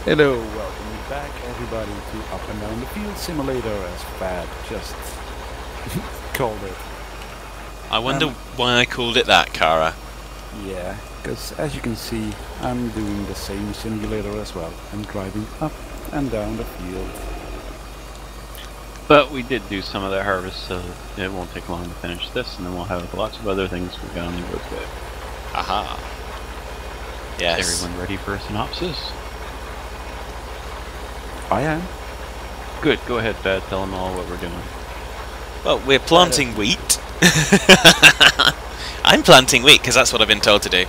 Hello, welcome back everybody to Up and Down the Field Simulator, as Fad just called it. I wonder why I called it that, Kara. Yeah, because as you can see, I'm doing the same simulator as well. I'm driving up and down the field. But we did do some of the harvest, so it won't take long to finish this, and then we'll have lots of other things we got on the road today. Aha. Yes. Everyone ready for a synopsis? I am. Good, go ahead, Fad, tell them all what we're doing. Well, we're planting wheat. I'm planting wheat because that's what I've been told to do.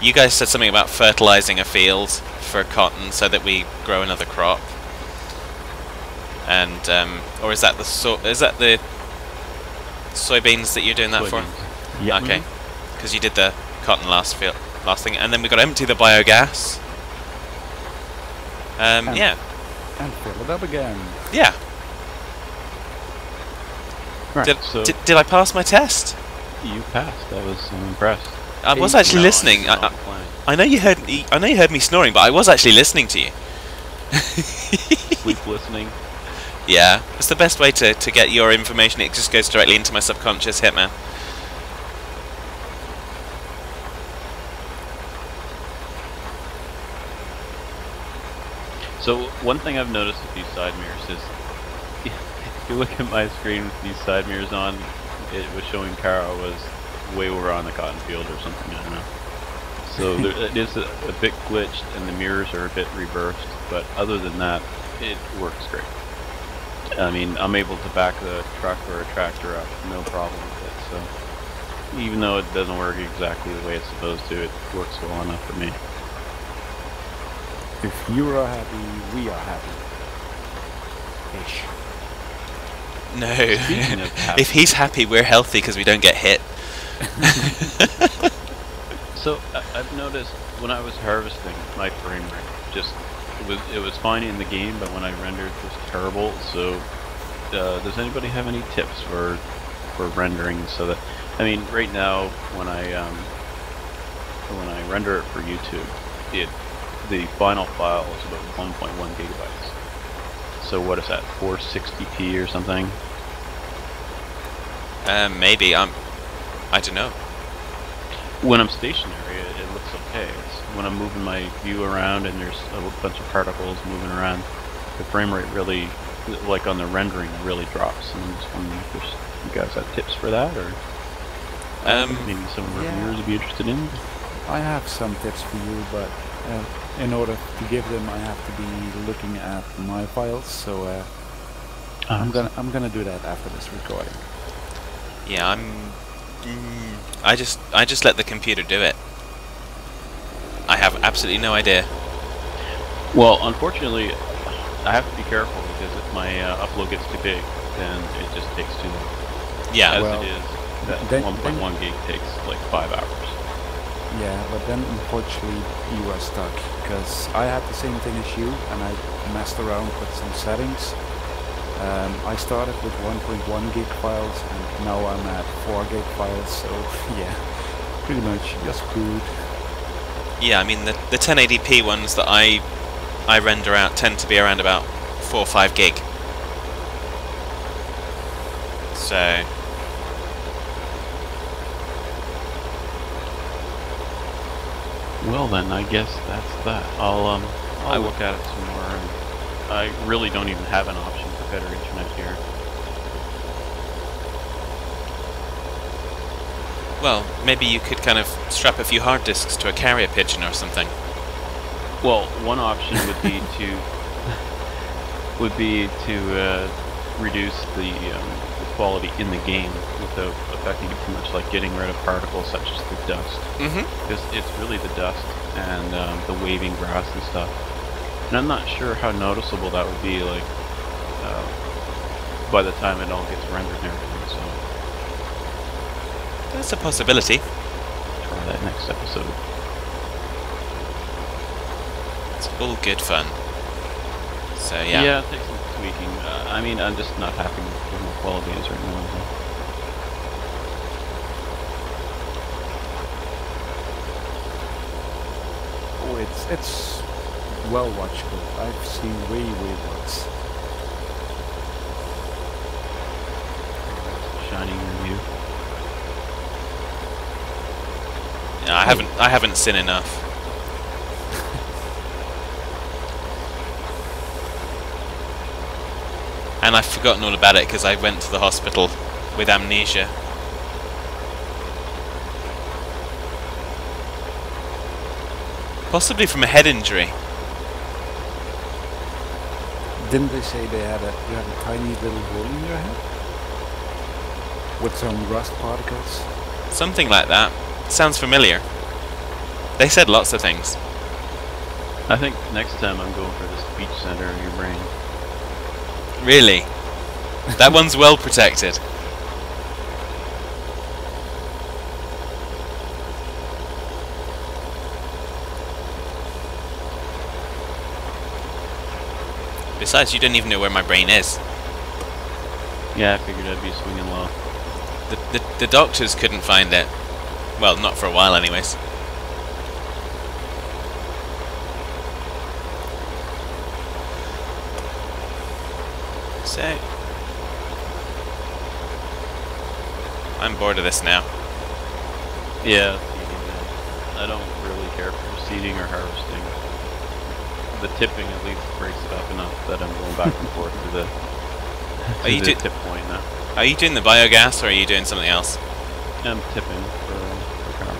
You guys said something about fertilizing a field for cotton so that we grow another crop. And or is that the soybeans that you're doing that for? Yeah. Okay. Because you did the cotton last thing, and then we got to empty the biogas. Yeah. And fill it up again. Yeah. Right, Did I pass my test? You passed. I'm impressed. I was actually listening. I know you heard. I know you heard me snoring, but I was actually listening to you. Sleep listening. Yeah, it's the best way to get your information. It just goes directly into my subconscious, Hitman. So one thing I've noticed with these side mirrors is, if you look at my screen with these side mirrors on, it was showing Kara was way over on the cotton field or something, I don't know. So it is a bit glitched and the mirrors are a bit reversed, but other than that, it works great. I mean, I'm able to back the truck or a tractor up, no problem with it, so even though it doesn't work exactly the way it's supposed to, it works well enough for me. If you are happy, we are happy. Ish. No. If he's happy, we're healthy because we don't get hit. So I've noticed when I was harvesting, my frame rate just it was fine in the game, but when I rendered, it was terrible. So does anybody have any tips for rendering so that, I mean, right now when I render it for YouTube, the final file is about 1.1 gigabytes. So what is that, 460p or something? Maybe. I don't know. When I'm stationary, it looks okay. It's when I'm moving my view around and there's a bunch of particles moving around, the frame rate really, like on the rendering, really drops. And I'm just wondering if you guys have tips for that, or maybe some reviewers would be interested in. I have some tips for you, but in order to give them, I have to be looking at my files. So I'm gonna do that after this recording. Yeah, I just let the computer do it. I have absolutely no idea. Well, unfortunately, I have to be careful because if my upload gets too big, then it just takes too long. Yeah, as well, it is, that 1.1 gig takes like 5 hours. Yeah, but then unfortunately you are stuck, because I had the same thing as you, and I messed around with some settings. I started with 1.1 gig files, and now I'm at 4 gig files, so yeah, pretty much you're screwed. Yeah, I mean the 1080p ones that I render out tend to be around about 4 or 5 gig. So Well then, I guess that's that. I'll look at it some more. And I really don't even have an option for better internet here. well, maybe you could kind of strap a few hard disks to a carrier pigeon or something. Well, one option would be to reduce the quality in the game without affecting it too much, like getting rid of particles such as the dust. Because it's really the dust and the waving grass and stuff. And I'm not sure how noticeable that would be, like by the time it all gets rendered and everything. So That's a possibility. try that next episode. It's all good fun. So yeah. Yeah, it takes some tweaking. I mean, I'm just not happy with what the quality is right now. Oh, it's well watchable. I've seen way worse. Shining review. Yeah, I haven't seen enough. And I've forgotten all about it because I went to the hospital with amnesia. Possibly from a head injury. Didn't they say you had a tiny little hole in your head? With some rust particles? Something like that. Sounds familiar. They said lots of things. I think next time I'm going for the speech center in your brain. Really? That one's well protected. Besides, you don't even know where my brain is. Yeah, I figured I'd be swinging low. The doctors couldn't find it. Well, not for a while anyways. So I'm bored of this now. Yeah, I don't really care for seeding or harvesting. The tipping at least breaks it up enough that I'm going back and forth to the tip point now. Are you doing the biogas or are you doing something else? I'm tipping for car.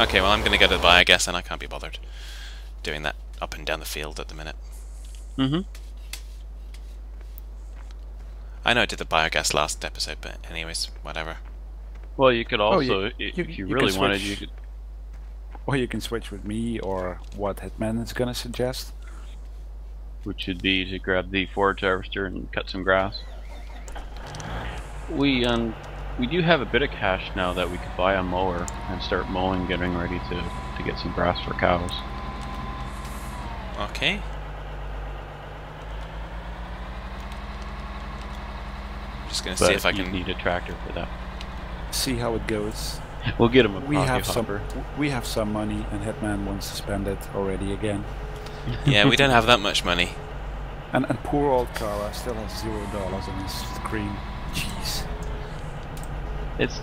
Okay, well I'm going to go to the biogas and I can't be bothered doing that up and down the field at the minute. Mm-hmm. I know I did the biogas last episode, but anyways, whatever. Well, you could also, you if you really wanted, you could... Or you can switch with me, or what Hitman is gonna suggest. Which would be to grab the forage harvester and cut some grass. We do have a bit of cash now that we could buy a mower and start mowing, getting ready to get some grass for cows. Okay. Just gonna see if I can need a tractor for that. See how it goes. We'll get him a We pocket have hopper. we have some money, and Hitman wants to spend it already again. Yeah, we don't have that much money. And poor old Cara still has $0 on his screen. Jeez. It's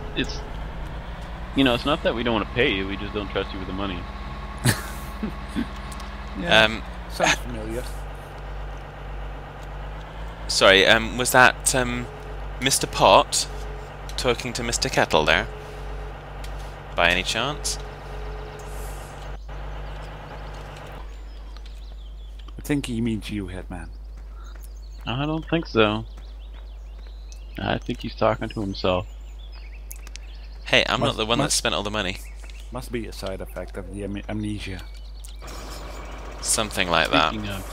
you know, it's not that we don't want to pay you, we just don't trust you with the money. Yeah, sounds familiar. Sorry, was that Mr. Pot talking to Mr. Kettle there? By any chance? I think he means you, Hitman. I don't think so. I think he's talking to himself. Hey, I'm not the one that spent all the money. Must be a side effect of the amnesia. Something like that. Speaking of,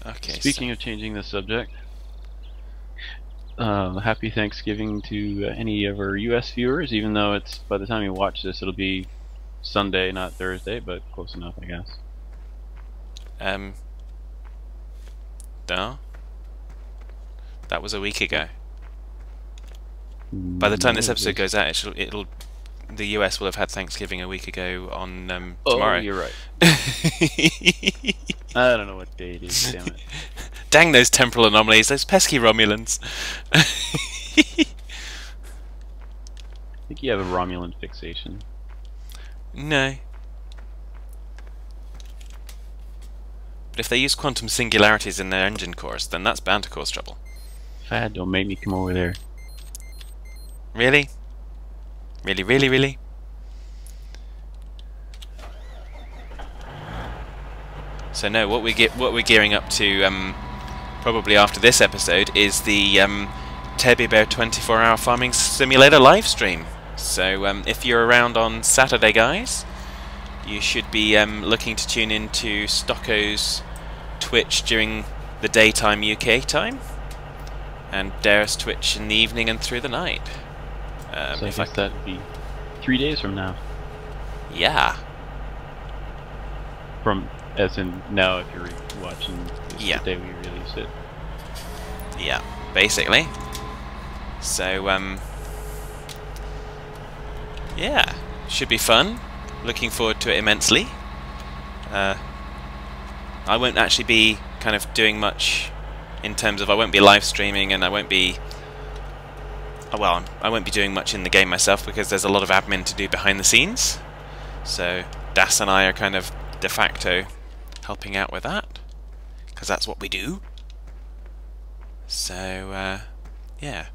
Okay. speaking of changing the subject, happy Thanksgiving to any of our US viewers, even though it's, by the time you watch this, it'll be Sunday, not Thursday, but close enough, I guess. No. That was a week ago. By the time this episode goes out, the US will have had Thanksgiving a week ago on tomorrow. Oh, you're right. I don't know what day it is, damn it. Dang those temporal anomalies, those pesky Romulans. I think you have a Romulan fixation. No. But if they use quantum singularities in their engine cores, then that's bound to cause trouble. Fad, don't make me come over there. Really? Really, really, really? So no, what we're gearing up to probably after this episode is the Teddy Bear 24-hour farming simulator live stream. So if you're around on Saturday, guys, you should be looking to tune into Stocko's Twitch during the daytime UK time, and Dare's Twitch in the evening and through the night. So I guess that'd be 3 days from now. Yeah. From, as in now, if you're watching this Yeah. the day we release it. Yeah, basically. So, yeah, should be fun. Looking forward to it immensely. I won't actually be kind of doing much in terms of I won't be live streaming, and I won't be I won't be doing much in the game myself because there's a lot of admin to do behind the scenes. So Das and I are kind of de facto helping out with that, because that's what we do. So yeah.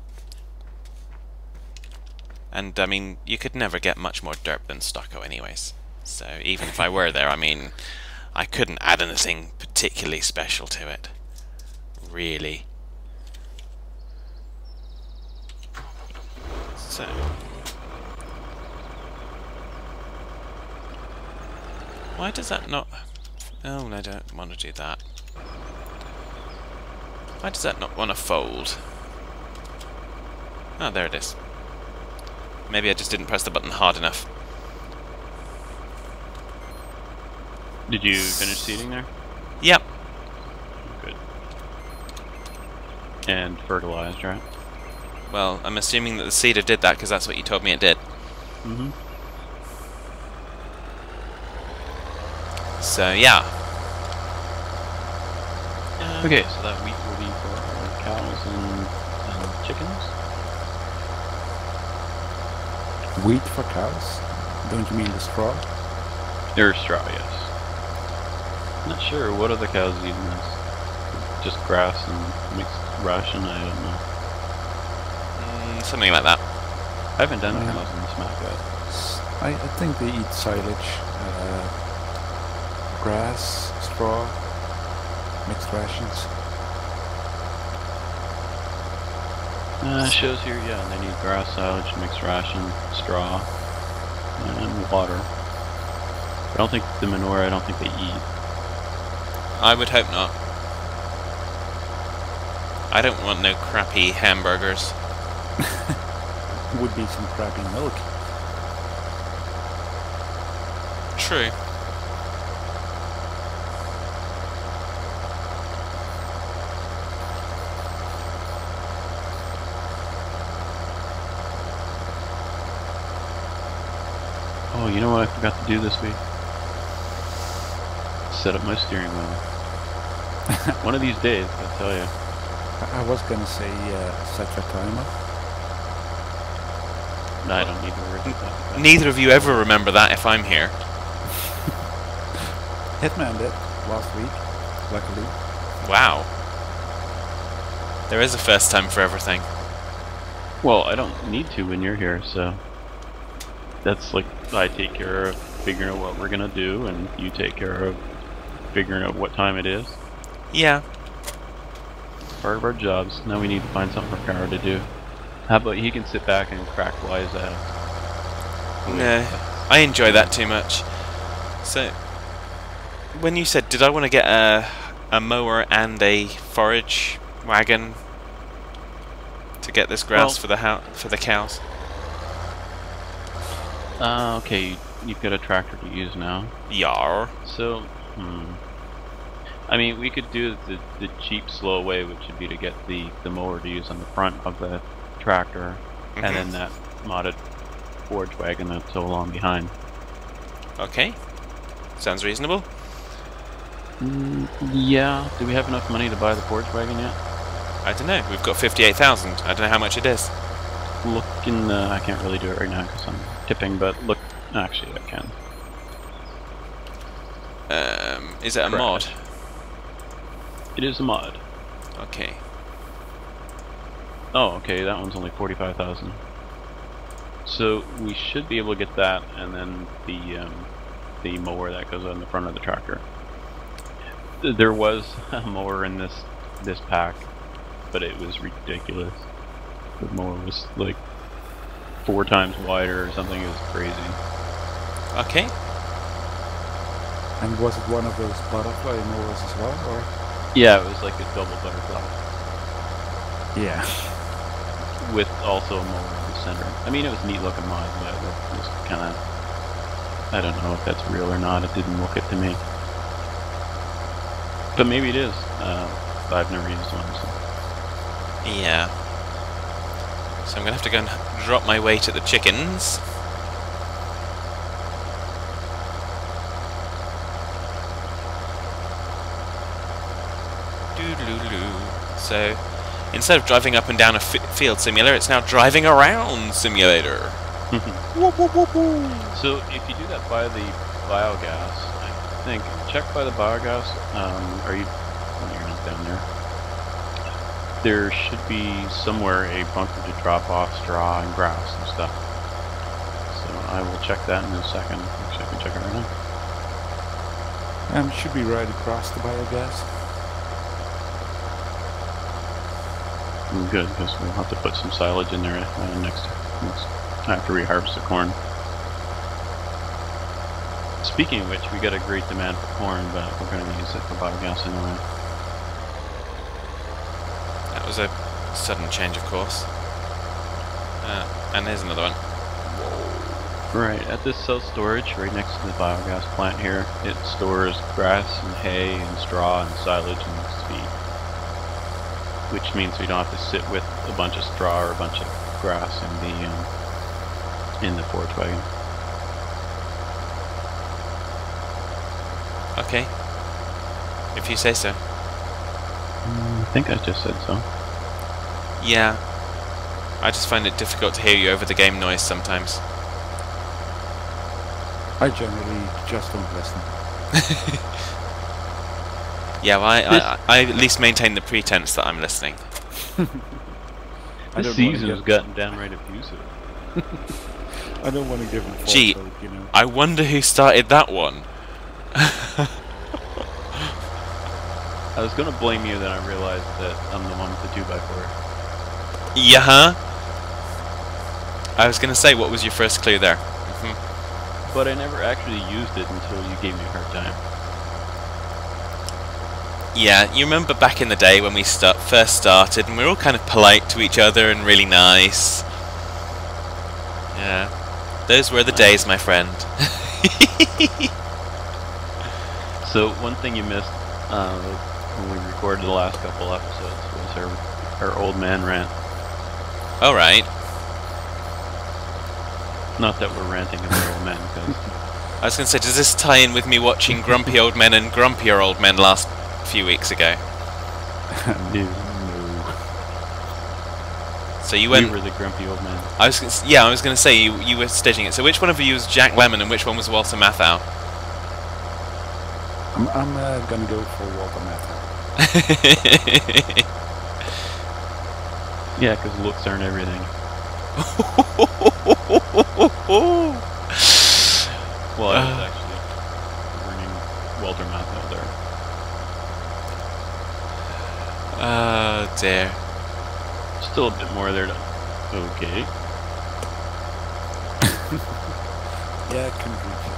And I mean, you could never get much more derp than Stucco anyways. So even if I were there, I mean, I couldn't add anything particularly special to it. Really. So. Why does that not... Oh, no, I don't want to do that. Why does that not want to fold? Oh, there it is. Maybe I just didn't press the button hard enough. Did you finish seeding there? Yep. Good. And fertilized, right? Well, I'm assuming that the seeder did that because that's what you told me it did. Mm-hmm. So, yeah. Okay, so that wheat will be for cows and chickens? Wheat for cows? Don't you mean the straw? Or straw, yes. Not sure, what are the cows eating this? Just grass and mixed ration? I don't know. Something like that. I haven't done cows in this map yet. I think they eat silage, grass, straw, mixed rations. Shows here, yeah, they need grass, silage, mixed ration, straw, and water. I don't think the manure, I don't think they eat. I would hope not. I don't want no crappy hamburgers. Would be some crappy milk. True. Oh, you know what I forgot to do this week? Set up my steering wheel. One of these days, I'll tell you. I was gonna say set your timer. No, I don't need to worry about that. Neither of you ever remember that if I'm here. Hitman did last week, luckily. Wow. There is a first time for everything. Well, I don't need to when you're here, so... That's like, I take care of figuring out what we're gonna do, and you take care of figuring out what time it is. Yeah. Part of our jobs. Now we need to find something for Kara to do. How about he can sit back and crack wise out? No, I enjoy that too much. So, when you said, did I want to get a mower and a forage wagon to get this grass for the cows? Okay, you've got a tractor to use now. Yar. So, I mean, we could do the cheap, slow way, which would be to get the mower to use on the front of the tractor, and then that modded forage wagon that's so long behind. Okay. Sounds reasonable. Yeah. Do we have enough money to buy the forage wagon yet? I don't know. We've got 58,000. I don't know how much it is. Look in the... I can't really do it right now because I'm tipping, but look... Actually, I can. Is it a mod? It is a mod. Okay. Oh, okay, that one's only 45,000. So we should be able to get that, and then the mower that goes on the front of the tractor. There was a mower in this pack, but it was ridiculous. The mower was like 4 times wider or something. It was crazy. Okay. And was it one of those butterfly mowers as well, or? Yeah, it was like a double butterfly. Yeah. With also a mower in the center. I mean, it was a neat looking mod, but it was kind of... I don't know if that's real or not. It didn't look it to me. But maybe it is. I've never used one, so... Yeah. So I'm going to have to go and drop my weight at the chickens. So instead of driving up and down a field simulator, it's now driving around simulator. So if you do that by the biogas, I think, check by the biogas, are you, oh, you're not down there. There should be somewhere a bunker to drop off straw and grass and stuff. So I will check that in a second. Actually, I can check it right now. Should be right across the biogas. Good, because we'll have to put some silage in there next after we harvest the corn. Speaking of which, we got a great demand for corn, but we're going to use it for biogas anyway. That was a sudden change of course. And there's another one. Whoa. Right, at this self-storage, right next to the biogas plant here, it stores grass and hay and straw and silage and feed. Which means we don't have to sit with a bunch of straw or a bunch of grass in the forage wagon. Okay. If you say so. I think I just said so. Yeah. I just find it difficult to hear you over the game noise sometimes. I generally just don't listen. Yeah, well, I at least maintain the pretense that I'm listening. This season has gotten downright abusive. I don't want to give him false Gee, hope, you know. I wonder who started that one. I was going to blame you, then I realized that I'm the one with the 2x4. Yeah, huh? I was going to say, what was your first clue there? But I never actually used it until you gave me a hard time. Yeah, you remember back in the day when we first started and we were all kind of polite to each other and really nice. Yeah, those were the days, my friend. So one thing you missed when we recorded the last couple episodes was our old man rant. Alright. Not that we're ranting about old men, because... I was going to say, does this tie in with me watching Grumpy Old Men and Grumpier Old Men last few weeks ago? No. So you went... We were the grumpy old men. I was going to say, you were staging it. So which one of you was Jack Lemmon and which one was Walter Matthau? I'm gonna go for Walter Matthau. Yeah, because looks aren't everything. Well, I was actually burning Walter Matthau there. Oh dear. Still a bit more there to... Okay. Yeah, I can reach it.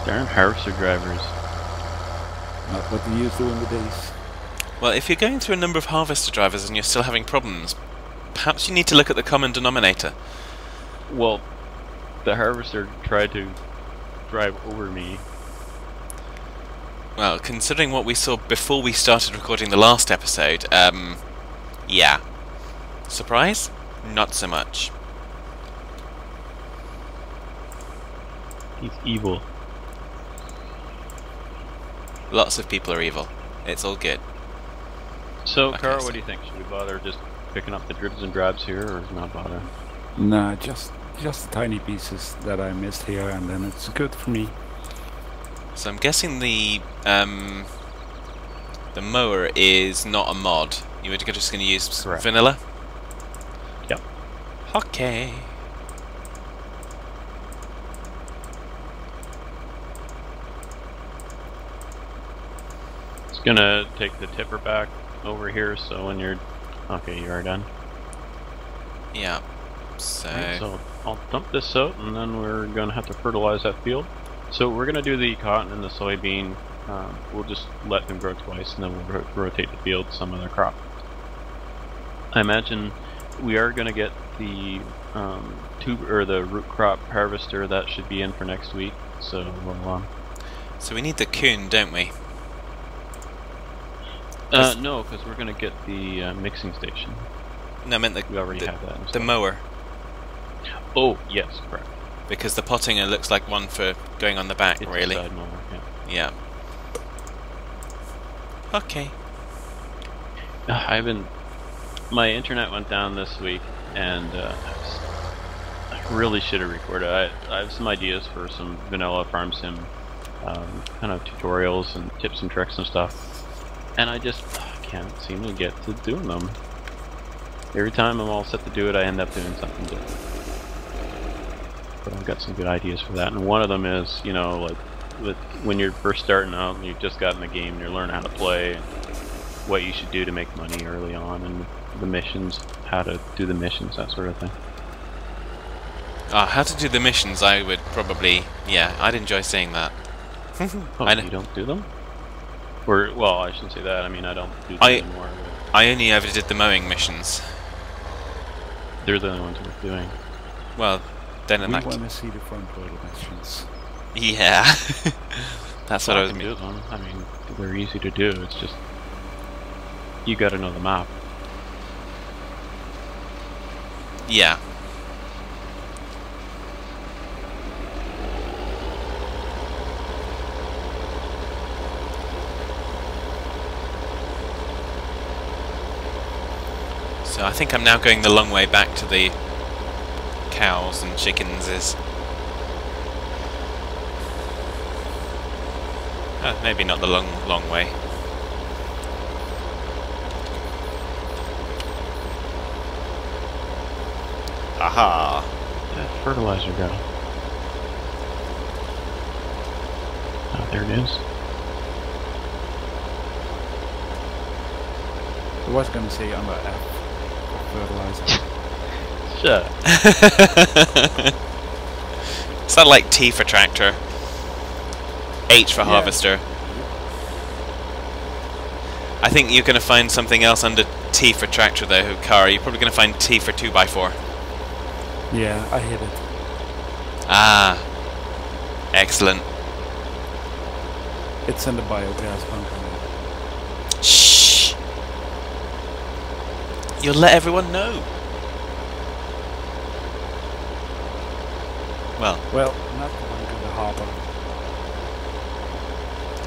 Darn harvester drivers. What do you do in the days? Well, if you're going through a number of harvester drivers and you're still having problems, perhaps you need to look at the common denominator. Well, the harvester tried to drive over me. Well, considering what we saw before we started recording the last episode, yeah. Surprise? Not so much. He's evil. Lots of people are evil. It's all good. So, Okay, Cara, so- what do you think? Should we bother just picking up the dribs and drabs here, or not bother? Nah, just the tiny pieces that I missed here, and then it's good for me. So I'm guessing the mower is not a mod. You were just going to use Correct. vanilla? Yep. Okay. It's gonna take the tipper back over here, so when you're... Okay, you are done. Yeah. So... Right, so I'll dump this out, and then we're gonna have to fertilize that field. So we're gonna do the cotton and the soybean. We'll just let them grow twice, and then we'll rotate the field to some other crop. I imagine we are gonna get the the root crop harvester. That should be in for next week. So we'll. So we need the coon, don't we? No, because we're gonna get the mixing station. No, I meant We already have that. the mower. Oh yes, correct. because the potting looks like one for going on the back, It's really. a side mower, Yeah. yeah. Okay. My internet went down this week, and I really should have recorded. I have some ideas for some vanilla farm sim kind of tutorials and tips and tricks and stuff, and I just can't seem to get to doing them. Every time I'm all set to do it, I end up doing something different. But I've got some good ideas for that, and one of them is, you know, like when you're first starting out and you've just got in the game and you're learning how to play, and what you should do to make money early on, and the missions, how to do the missions, that sort of thing. How to do the missions, I would probably... Yeah, I'd enjoy seeing that. Oh, you don't do them? Or, well, I shouldn't say that. I mean, I don't do them anymore. But I only ever did the mowing missions. they're the only ones worth doing. Well, then in We that... want to see the front loader missions. Yeah. That's what I was can meaning. do them. I mean, they're easy to do. It's just you got to know the map. Yeah. So I think I'm now going the long way back to the cows and chickens is... maybe not the long way. Aha! That fertilizer go. Oh, there it is. I was going to say under F for fertilizer. Shut. Is that like T for tractor? H for harvester? I think you're going to find something else under T for tractor though, Kara. You're probably going to find T for 2x4. Yeah, I hit it. Ah. Excellent. It's in the biogas bunker. Shh. You'll let everyone know. Well, not the bunker, the harbor.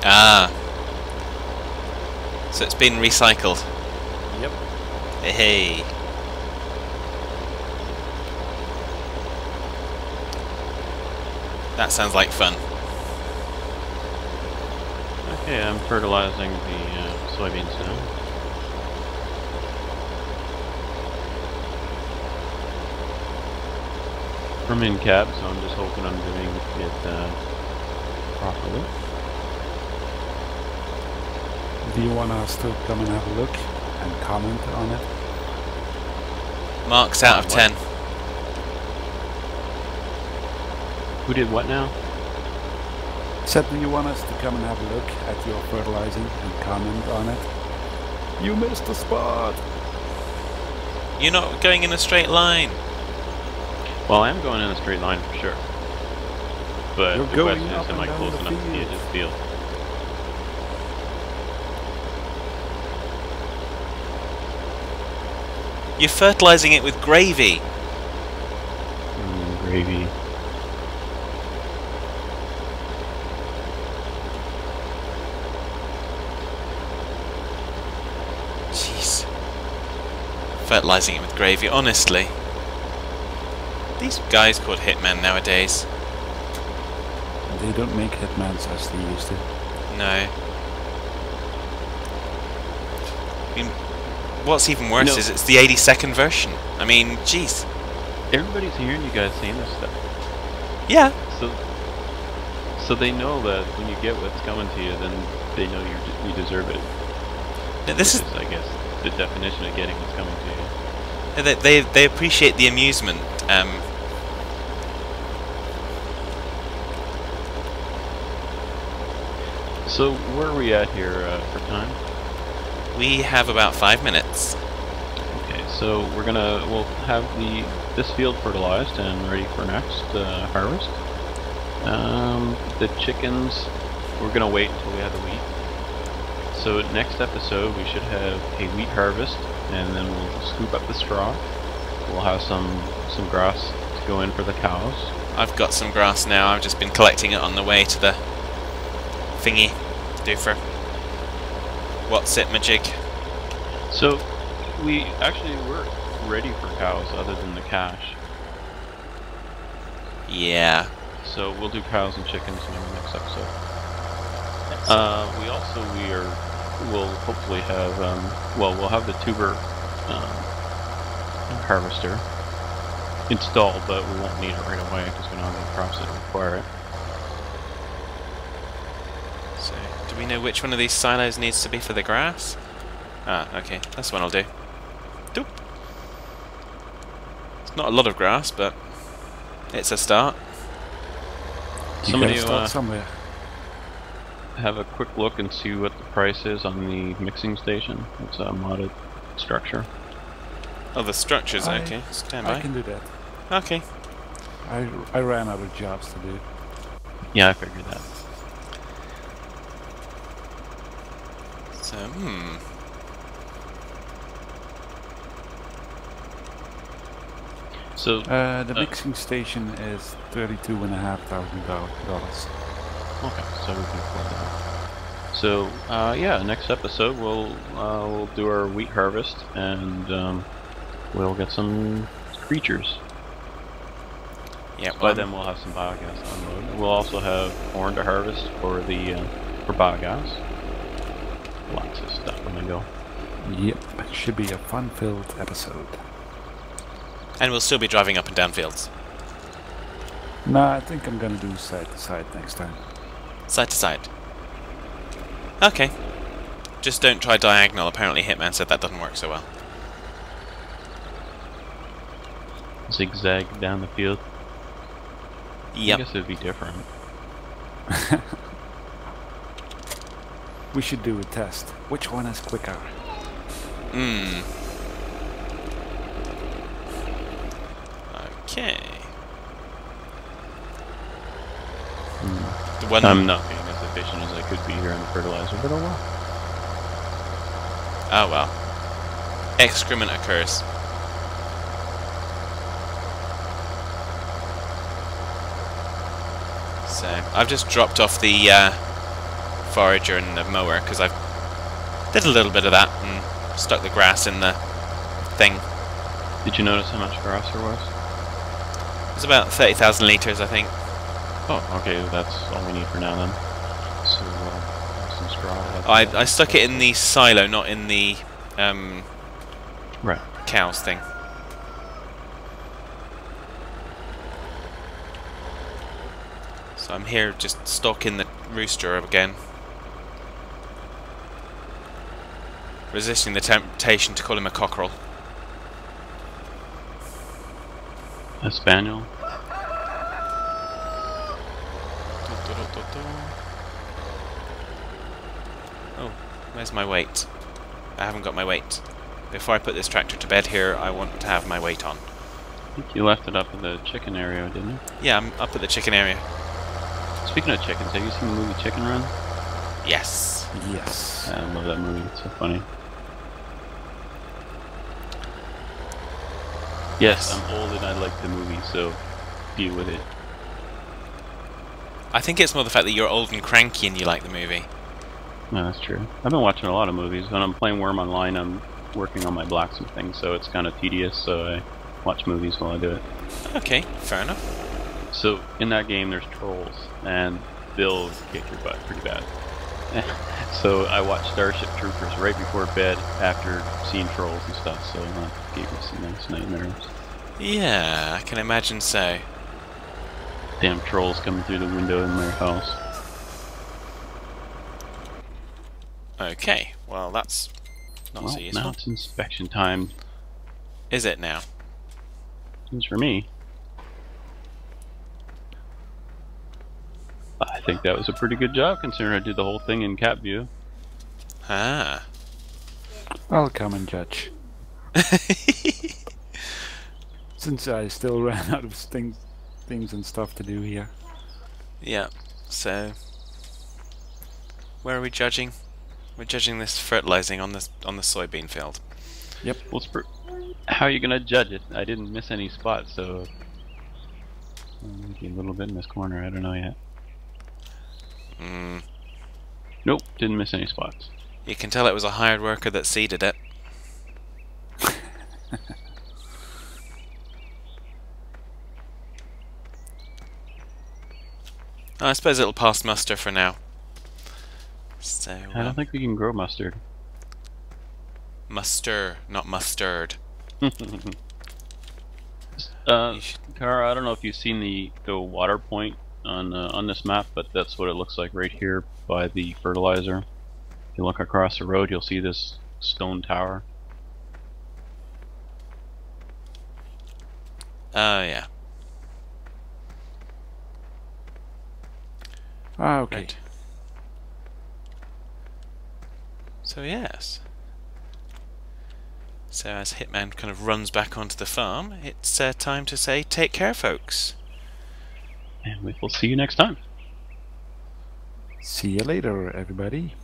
Ah. So it's been recycled. Yep. Hey. That sounds like fun. Okay, I'm fertilizing the soybeans now. I'm in cab, so I'm just hoping I'm doing it properly. Do you want us to come and have a look and comment on it? Marks out of 10. Who did what now? Said, do you want us to come and have a look at your fertilizing and comment on it? You missed the spot! You're not going in a straight line. Well, I am going in a straight line for sure. But You're the going question up is, am I and close down the enough to the edge of the field? You're fertilizing it with gravy. Gravy. Jeez. Fertilizing it with gravy, honestly. These guys called Hitman nowadays. They don't make Hitmans as they used to. No. I mean, what's even worse No. is it's the 82nd version. I mean, jeez. Everybody's hearing you guys saying this stuff. Yeah. So they know that when you get what's coming to you, then they know you deserve it. No, this Which is, I guess, the definition of getting what's coming to you. They appreciate the amusement. So where are we at here for time? We have about 5 minutes. Okay, so we'll have this field fertilized and ready for next harvest. The chickens, we're gonna wait until we have the wheat. So next episode we should have a wheat harvest, and then we'll scoop up the straw. We'll have some grass to go in for the cows, I've got some grass now. I've just been collecting it on the way to the thingy doofer. What's it, Majig? So, we're ready for cows other than the cache. Yeah. So we'll do cows and chickens in the next episode. We'll hopefully have, we'll have the tuber harvester installed, but we won't need it right away because we don't have any crops that require it. So, do we know which one of these silos needs to be for the grass? Ah, okay, this one will do. Doop. It's not a lot of grass, but it's a start. Somebody start somewhere. have a quick look and see what the price is on the mixing station. It's a modded structure. Oh, the structure's okay. Stand by. I can do that. Okay. I ran out of jobs to do. Yeah, I figured that. So, So the mixing station is $32,500. okay, so we can afford that. So yeah, next episode we'll do our wheat harvest and we'll get some creatures. yeah. By then we'll have some biogas to unload. We'll also have corn to harvest for the for biogas. Lots of stuff when we go. Yep, should be a fun-filled episode. And we'll still be driving up and down fields. Nah, I think I'm gonna do side to side next time. Side to side. Okay. Just don't try diagonal. Apparently Hitman said that doesn't work so well. Zigzag down the field. Yep. I guess it'd be different. We should do a test. Which one is quicker? Okay. The one. I'm not being as efficient as I could be here in the fertilizer, but oh well. Oh well. Excrement occurs. So I've just dropped off the forager and the mower because I've did a little bit of that and stuck the grass in the thing. Did you notice how much grass there was? It's about 30,000 litres, I think. Oh, okay, that's all we need for now then. So, some straw. I stuck it in the silo, not in the right. cows thing. So I'm here just stalking the rooster again. Resisting the temptation to call him a cockerel. A spaniel. Oh, where's my weight? I haven't got my weight. Before I put this tractor to bed here, I want to have my weight on. I think you left it up in the chicken area, didn't you? Yeah, I'm up at the chicken area. Speaking of chickens, have you seen the movie Chicken Run? Yes. Yes. I love that movie, it's so funny. Yes, I'm old and I like the movie, so deal with it. I think it's more the fact that you're old and cranky and you like the movie. No, that's true. I've been watching a lot of movies. When I'm playing Worm Online, I'm working on my blacksmith thing, so it's kind of tedious, so I watch movies while I do it. Okay, fair enough. So, in that game, there's trolls, and they'll kick your butt pretty bad. So, I watched Starship Troopers right before bed after seeing trolls and stuff, so that gave me some nice nightmares. Yeah, I can imagine so. Damn trolls coming through the window in my house. Okay, well that's not so useful. Now it's inspection time. Is it now? It's for me. I think that was a pretty good job considering I did the whole thing in cap view. Ah. I'll come and judge. Since I still ran out of things and stuff to do here. Yeah, so where are we judging? We're judging this fertilizing on the soybean field. Yep. Well, how are you gonna judge it? I didn't miss any spots, so Maybe a little bit in this corner, I don't know yet. Mm. Nope, didn't miss any spots. You can tell it was a hired worker that seeded it. I suppose it'll pass muster for now. So I don't think we can grow mustard. Muster, not mustard. Kara, I don't know if you've seen the water point on this map, but that's what it looks like right here by the fertilizer. If you look across the road, you'll see this stone tower. Oh yeah. Ah, okay. Right. So yes. So as Hitman kind of runs back onto the farm, it's time to say take care, folks. And we will see you next time. See you later, everybody.